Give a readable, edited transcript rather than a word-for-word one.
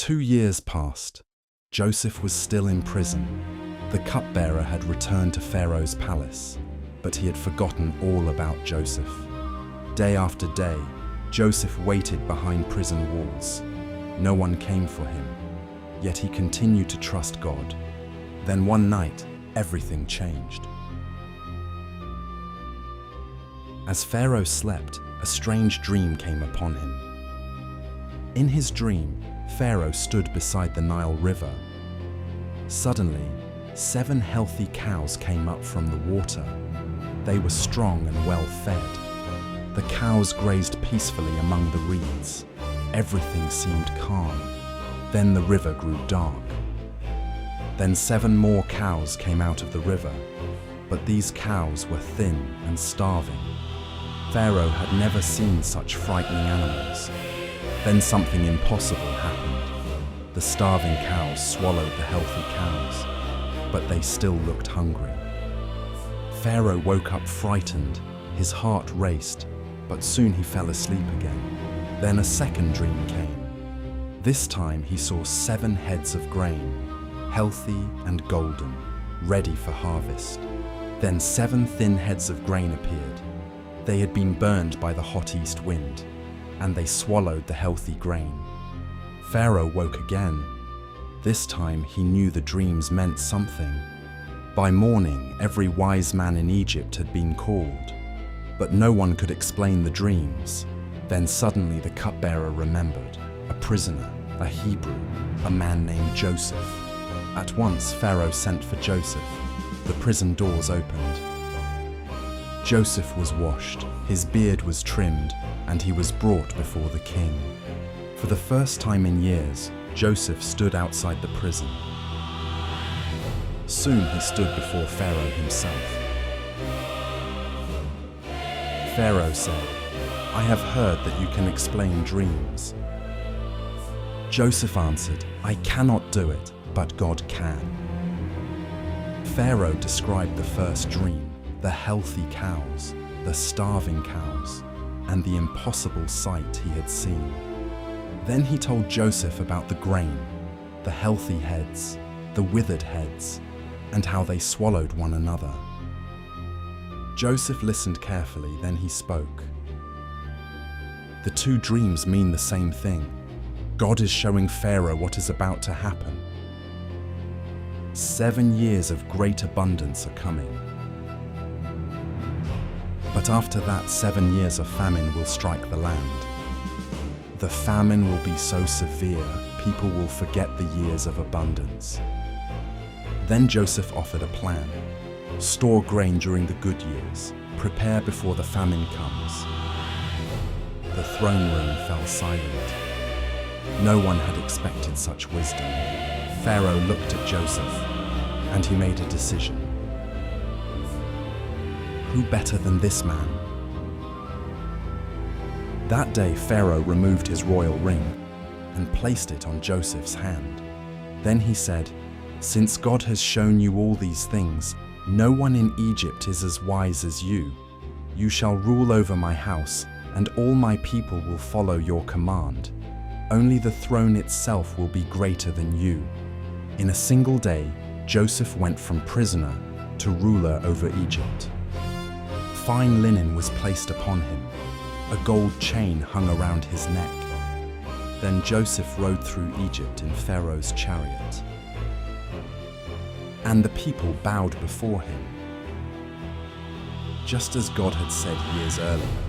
2 years passed. Joseph was still in prison. The cupbearer had returned to Pharaoh's palace, but he had forgotten all about Joseph. Day after day, Joseph waited behind prison walls. No one came for him, yet he continued to trust God. Then one night, everything changed. As Pharaoh slept, a strange dream came upon him. In his dream, Pharaoh stood beside the Nile River. Suddenly, 7 healthy cows came up from the water. They were strong and well fed. The cows grazed peacefully among the reeds. Everything seemed calm. Then the river grew dark. Then 7 more cows came out of the river, but these cows were thin and starving. Pharaoh had never seen such frightening animals. Then something impossible happened. The starving cows swallowed the healthy cows, but they still looked hungry. Pharaoh woke up frightened. His heart raced, but soon he fell asleep again. Then a second dream came. This time he saw 7 heads of grain, healthy and golden, ready for harvest. Then 7 thin heads of grain appeared. They had been burned by the hot east wind, and they swallowed the healthy grain. Pharaoh woke again. This time he knew the dreams meant something. By morning, every wise man in Egypt had been called, but no one could explain the dreams. Then suddenly the cupbearer remembered, a prisoner, a Hebrew, a man named Joseph. At once Pharaoh sent for Joseph. The prison doors opened. Joseph was washed, his beard was trimmed, and he was brought before the king. For the first time in years, Joseph stood outside the prison. Soon he stood before Pharaoh himself. Pharaoh said, "I have heard that you can explain dreams." Joseph answered, "I cannot do it, but God can." Pharaoh described the first dream, the healthy cows, the starving cows, and the impossible sight he had seen. Then he told Joseph about the grain, the healthy heads, the withered heads, and how they swallowed one another. Joseph listened carefully, then he spoke. The 2 dreams mean the same thing. God is showing Pharaoh what is about to happen. 7 years of great abundance are coming. But after that, 7 years of famine will strike the land. The famine will be so severe, people will forget the years of abundance. Then Joseph offered a plan. Store grain during the good years. Prepare before the famine comes. The throne room fell silent. No one had expected such wisdom. Pharaoh looked at Joseph, and he made a decision. Who better than this man? That day Pharaoh removed his royal ring and placed it on Joseph's hand. Then he said, "Since God has shown you all these things, no one in Egypt is as wise as you. You shall rule over my house, and all my people will follow your command. Only the throne itself will be greater than you." In a single day, Joseph went from prisoner to ruler over Egypt. Fine linen was placed upon him. A gold chain hung around his neck. Then Joseph rode through Egypt in Pharaoh's chariot. And the people bowed before him, just as God had said years earlier.